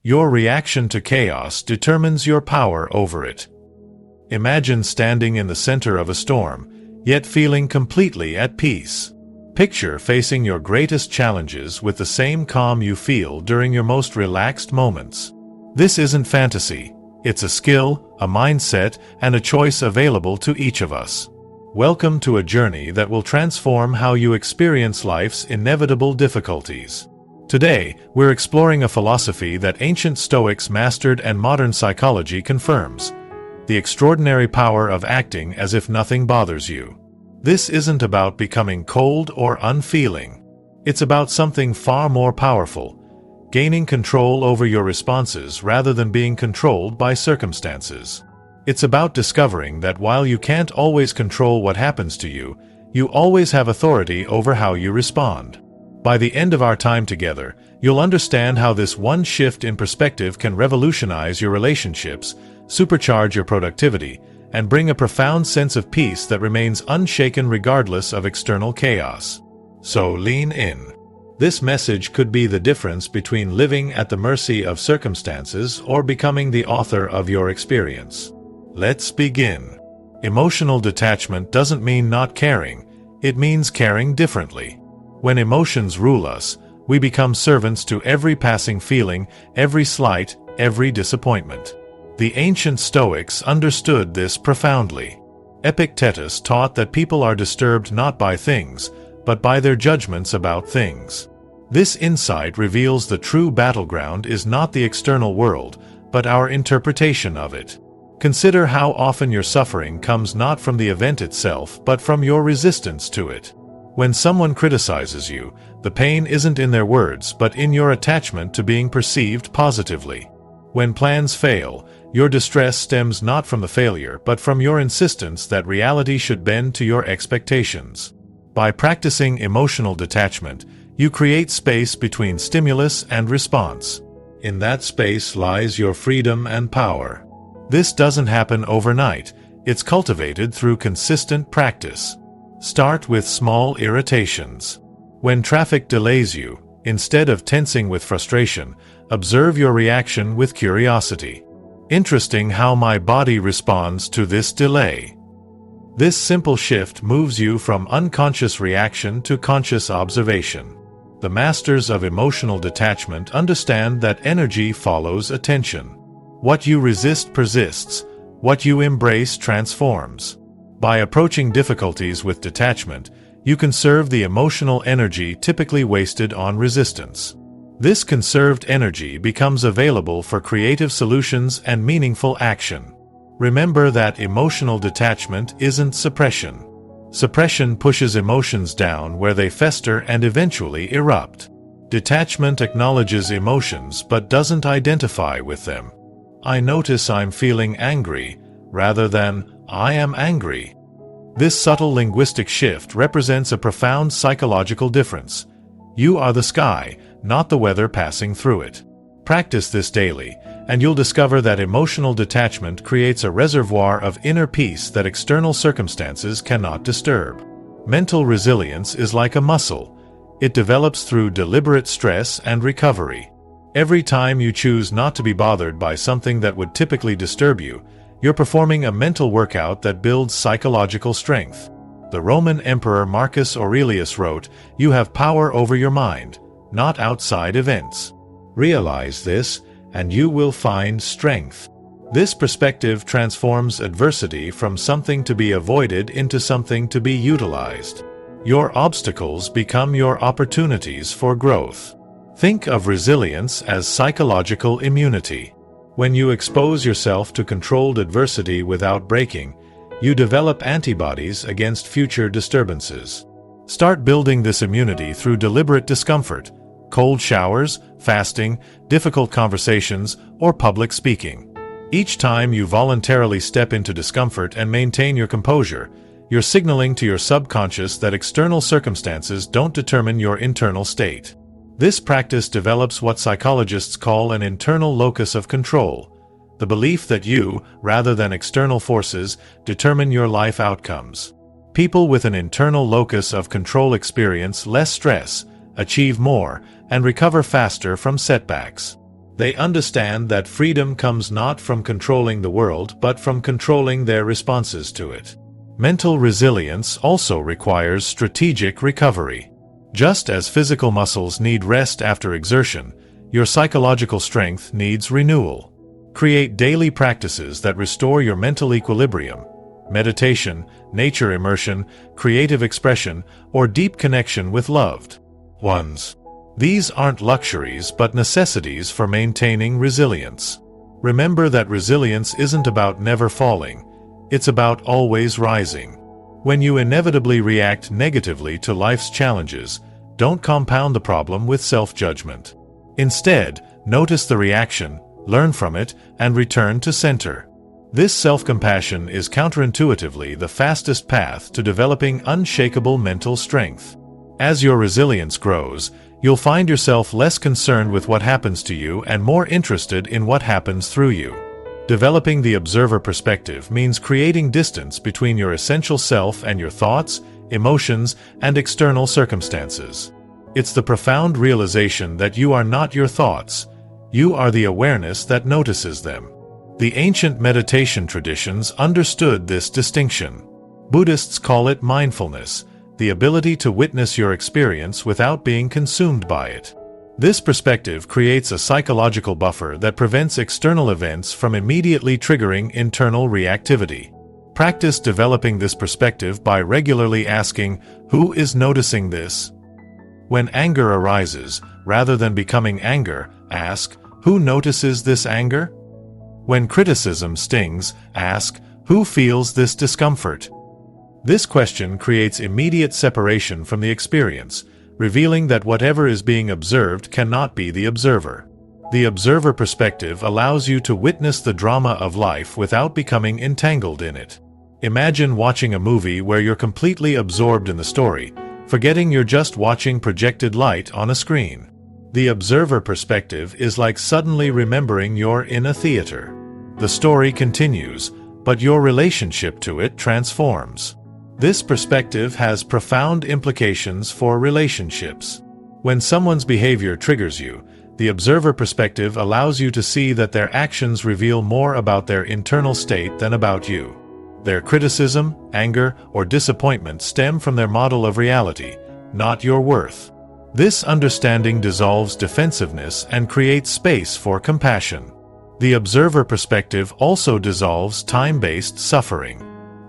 Your reaction to chaos determines your power over it. Imagine standing in the center of a storm, yet feeling completely at peace. Picture facing your greatest challenges with the same calm you feel during your most relaxed moments. This isn't fantasy. It's a skill, a mindset, and a choice available to each of us. Welcome to a journey that will transform how you experience life's inevitable difficulties. Today, we're exploring a philosophy that ancient Stoics mastered and modern psychology confirms: the extraordinary power of acting as if nothing bothers you. This isn't about becoming cold or unfeeling. It's about something far more powerful: gaining control over your responses rather than being controlled by circumstances. It's about discovering that while you can't always control what happens to you, you always have authority over how you respond. By the end of our time together, you'll understand how this one shift in perspective can revolutionize your relationships, supercharge your productivity, and bring a profound sense of peace that remains unshaken regardless of external chaos. So lean in. This message could be the difference between living at the mercy of circumstances or becoming the author of your experience. Let's begin. Emotional detachment doesn't mean not caring, it means caring differently. When emotions rule us, we become servants to every passing feeling, every slight, every disappointment. The ancient Stoics understood this profoundly. Epictetus taught that people are disturbed not by things, but by their judgments about things. This insight reveals the true battleground is not the external world, but our interpretation of it. Consider how often your suffering comes not from the event itself, but from your resistance to it. When someone criticizes you, the pain isn't in their words, but in your attachment to being perceived positively. When plans fail, your distress stems not from the failure, but from your insistence that reality should bend to your expectations. By practicing emotional detachment, you create space between stimulus and response. In that space lies your freedom and power. This doesn't happen overnight, it's cultivated through consistent practice. Start with small irritations. When traffic delays you, instead of tensing with frustration, observe your reaction with curiosity. Interesting how my body responds to this delay. This simple shift moves you from unconscious reaction to conscious observation. The masters of emotional detachment understand that energy follows attention. What you resist persists, what you embrace transforms. By approaching difficulties with detachment, you conserve the emotional energy typically wasted on resistance. This conserved energy becomes available for creative solutions and meaningful action. Remember that emotional detachment isn't suppression. Suppression pushes emotions down where they fester and eventually erupt. Detachment acknowledges emotions but doesn't identify with them. I notice I'm feeling angry, rather than I am angry. This subtle linguistic shift represents a profound psychological difference. You are the sky, not the weather passing through it. Practice this daily, and you'll discover that emotional detachment creates a reservoir of inner peace that external circumstances cannot disturb. Mental resilience is like a muscle. It develops through deliberate stress and recovery. Every time you choose not to be bothered by something that would typically disturb you, you're performing a mental workout that builds psychological strength. The Roman Emperor Marcus Aurelius wrote, "You have power over your mind, not outside events." Realize this, and you will find strength. This perspective transforms adversity from something to be avoided into something to be utilized. Your obstacles become your opportunities for growth. Think of resilience as psychological immunity. When you expose yourself to controlled adversity without breaking, you develop antibodies against future disturbances. Start building this immunity through deliberate discomfort: cold showers, fasting, difficult conversations, or public speaking. Each time you voluntarily step into discomfort and maintain your composure, you're signaling to your subconscious that external circumstances don't determine your internal state. This practice develops what psychologists call an internal locus of control, the belief that you, rather than external forces, determine your life outcomes. People with an internal locus of control experience less stress, achieve more, and recover faster from setbacks. They understand that freedom comes not from controlling the world but from controlling their responses to it. Mental resilience also requires strategic recovery. Just as physical muscles need rest after exertion, your psychological strength needs renewal. Create daily practices that restore your mental equilibrium. Meditation, nature immersion, creative expression, or deep connection with loved ones. These aren't luxuries but necessities for maintaining resilience. Remember that resilience isn't about never falling, it's about always rising. When you inevitably react negatively to life's challenges, don't compound the problem with self-judgment. Instead, notice the reaction, learn from it, and return to center. This self-compassion is counterintuitively the fastest path to developing unshakable mental strength. As your resilience grows, you'll find yourself less concerned with what happens to you and more interested in what happens through you. Developing the observer perspective means creating distance between your essential self and your thoughts, emotions, and external circumstances. It's the profound realization that you are not your thoughts. You are the awareness that notices them. The ancient meditation traditions understood this distinction. Buddhists call it mindfulness, the ability to witness your experience without being consumed by it. This perspective creates a psychological buffer that prevents external events from immediately triggering internal reactivity. Practice developing this perspective by regularly asking, "Who is noticing this?" When anger arises, rather than becoming anger, ask, "Who notices this anger?" When criticism stings, ask, "Who feels this discomfort?" This question creates immediate separation from the experience, revealing that whatever is being observed cannot be the observer. The observer perspective allows you to witness the drama of life without becoming entangled in it. Imagine watching a movie where you're completely absorbed in the story, forgetting you're just watching projected light on a screen. The observer perspective is like suddenly remembering you're in a theater. The story continues, but your relationship to it transforms. This perspective has profound implications for relationships. When someone's behavior triggers you, the observer perspective allows you to see that their actions reveal more about their internal state than about you. Their criticism, anger, or disappointment stem from their model of reality, not your worth. This understanding dissolves defensiveness and creates space for compassion. The observer perspective also dissolves time-based suffering.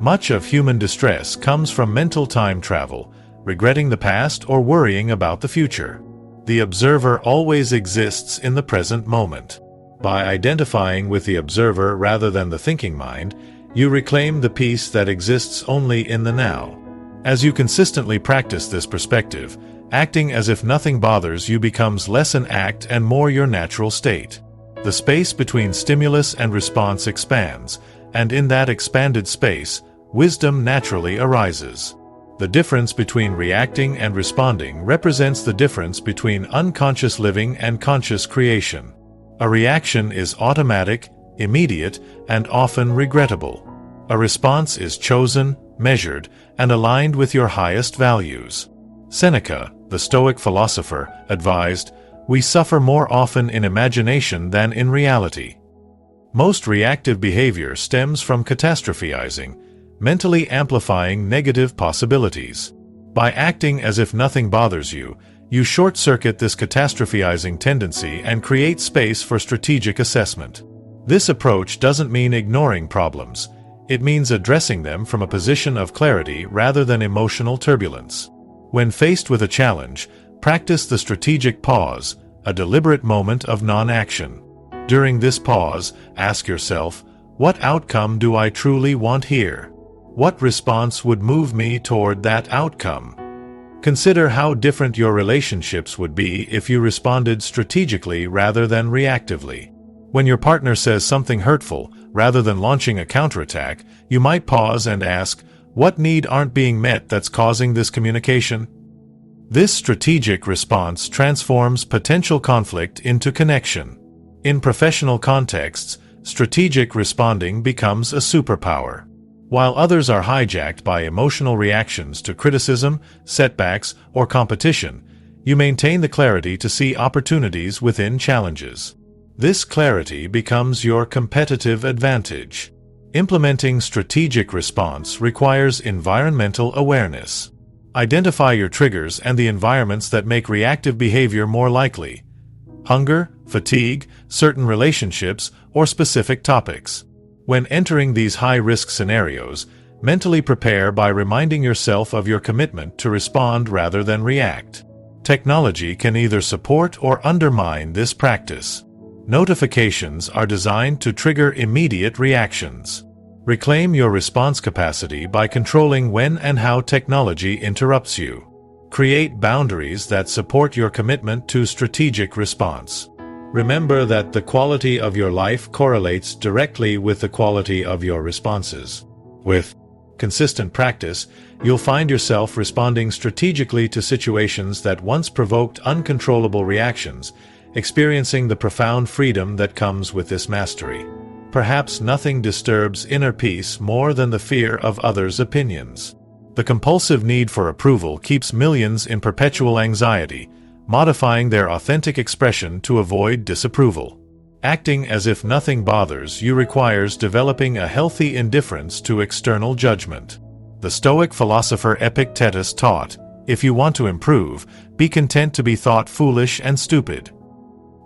Much of human distress comes from mental time travel, regretting the past or worrying about the future. The observer always exists in the present moment. By identifying with the observer rather than the thinking mind, you reclaim the peace that exists only in the now. As you consistently practice this perspective, acting as if nothing bothers you becomes less an act and more your natural state. The space between stimulus and response expands, and in that expanded space, wisdom naturally arises. The difference between reacting and responding represents the difference between unconscious living and conscious creation. A reaction is automatic, immediate, and often regrettable. A response is chosen, measured, and aligned with your highest values. Seneca, the Stoic philosopher, advised, "We suffer more often in imagination than in reality." Most reactive behavior stems from catastrophizing, mentally amplifying negative possibilities. By acting as if nothing bothers you, you short-circuit this catastrophizing tendency and create space for strategic assessment. This approach doesn't mean ignoring problems. It means addressing them from a position of clarity rather than emotional turbulence. When faced with a challenge, practice the strategic pause, a deliberate moment of non-action. During this pause, ask yourself, what outcome do I truly want here? What response would move me toward that outcome? Consider how different your relationships would be if you responded strategically rather than reactively. When your partner says something hurtful, rather than launching a counterattack, you might pause and ask, what need aren't being met that's causing this communication? This strategic response transforms potential conflict into connection. In professional contexts, strategic responding becomes a superpower. While others are hijacked by emotional reactions to criticism, setbacks, or competition, you maintain the clarity to see opportunities within challenges. This clarity becomes your competitive advantage. Implementing strategic response requires environmental awareness. Identify your triggers and the environments that make reactive behavior more likely. Hunger, fatigue, certain relationships, or specific topics. When entering these high-risk scenarios, mentally prepare by reminding yourself of your commitment to respond rather than react. Technology can either support or undermine this practice. Notifications are designed to trigger immediate reactions. Reclaim your response capacity by controlling when and how technology interrupts you. Create boundaries that support your commitment to strategic response. Remember that the quality of your life correlates directly with the quality of your responses. With consistent practice, you'll find yourself responding strategically to situations that once provoked uncontrollable reactions, experiencing the profound freedom that comes with this mastery. Perhaps nothing disturbs inner peace more than the fear of others' opinions. The compulsive need for approval keeps millions in perpetual anxiety, modifying their authentic expression to avoid disapproval. Acting as if nothing bothers you requires developing a healthy indifference to external judgment. The Stoic philosopher Epictetus taught, "If you want to improve, be content to be thought foolish and stupid."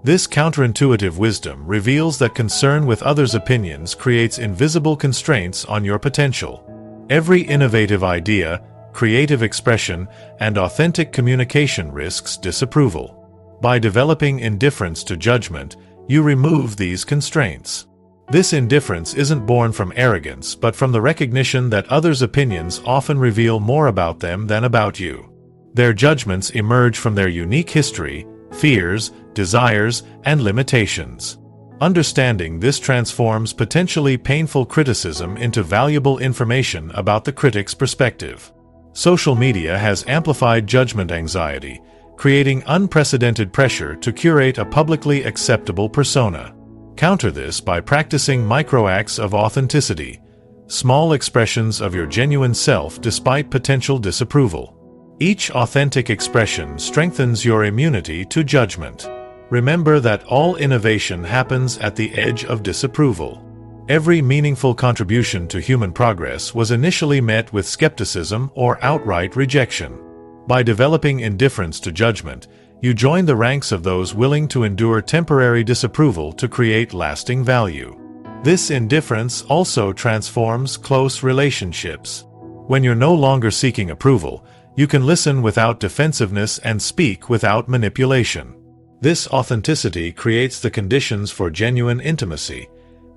This counterintuitive wisdom reveals that concern with others' opinions creates invisible constraints on your potential. Every innovative idea, creative expression, and authentic communication risks disapproval. By developing indifference to judgment, you remove these constraints. This indifference isn't born from arrogance but from the recognition that others' opinions often reveal more about them than about you. Their judgments emerge from their unique history, fears, desires, and limitations. Understanding this transforms potentially painful criticism into valuable information about the critic's perspective. Social media has amplified judgment anxiety, creating unprecedented pressure to curate a publicly acceptable persona. Counter this by practicing microacts of authenticity, small expressions of your genuine self despite potential disapproval. Each authentic expression strengthens your immunity to judgment. Remember that all innovation happens at the edge of disapproval. Every meaningful contribution to human progress was initially met with skepticism or outright rejection. By developing indifference to judgment, you join the ranks of those willing to endure temporary disapproval to create lasting value. This indifference also transforms close relationships. When you're no longer seeking approval, you can listen without defensiveness and speak without manipulation. This authenticity creates the conditions for genuine intimacy,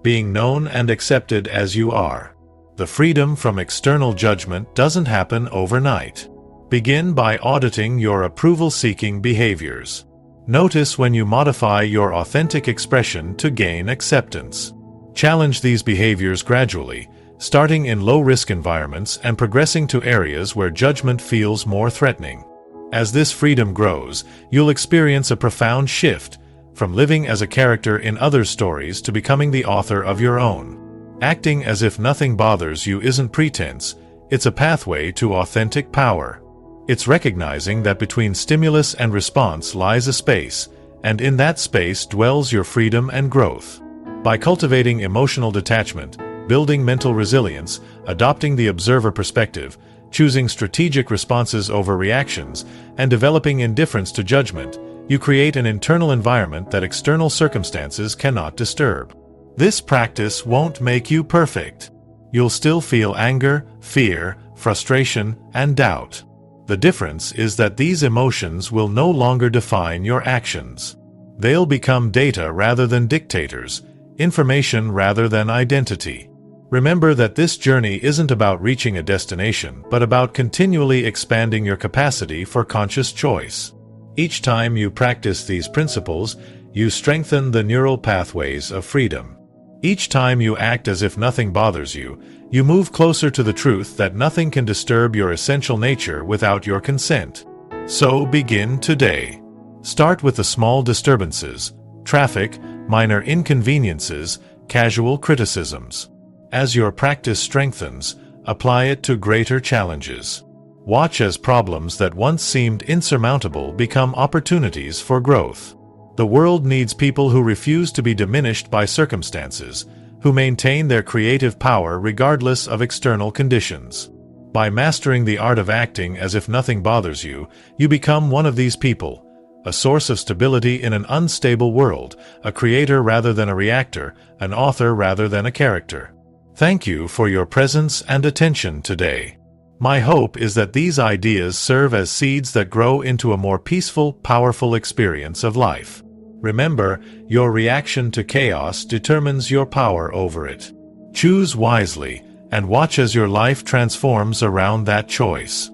being known and accepted as you are. The freedom from external judgment doesn't happen overnight. Begin by auditing your approval-seeking behaviors. Notice when you modify your authentic expression to gain acceptance. Challenge these behaviors gradually, starting in low-risk environments and progressing to areas where judgment feels more threatening. As this freedom grows, you'll experience a profound shift, from living as a character in others' stories to becoming the author of your own. Acting as if nothing bothers you isn't pretense, it's a pathway to authentic power. It's recognizing that between stimulus and response lies a space, and in that space dwells your freedom and growth. By cultivating emotional detachment, building mental resilience, adopting the observer perspective, choosing strategic responses over reactions, and developing indifference to judgment, you create an internal environment that external circumstances cannot disturb. This practice won't make you perfect. You'll still feel anger, fear, frustration, and doubt. The difference is that these emotions will no longer define your actions. They'll become data rather than dictators, information rather than identity. Remember that this journey isn't about reaching a destination, but about continually expanding your capacity for conscious choice. Each time you practice these principles, you strengthen the neural pathways of freedom. Each time you act as if nothing bothers you, you move closer to the truth that nothing can disturb your essential nature without your consent. So begin today. Start with the small disturbances, traffic, minor inconveniences, casual criticisms. As your practice strengthens, apply it to greater challenges. Watch as problems that once seemed insurmountable become opportunities for growth. The world needs people who refuse to be diminished by circumstances, who maintain their creative power regardless of external conditions. By mastering the art of acting as if nothing bothers you, you become one of these people, a source of stability in an unstable world, a creator rather than a reactor, an author rather than a character. Thank you for your presence and attention today. My hope is that these ideas serve as seeds that grow into a more peaceful, powerful experience of life. Remember, your reaction to chaos determines your power over it. Choose wisely, and watch as your life transforms around that choice.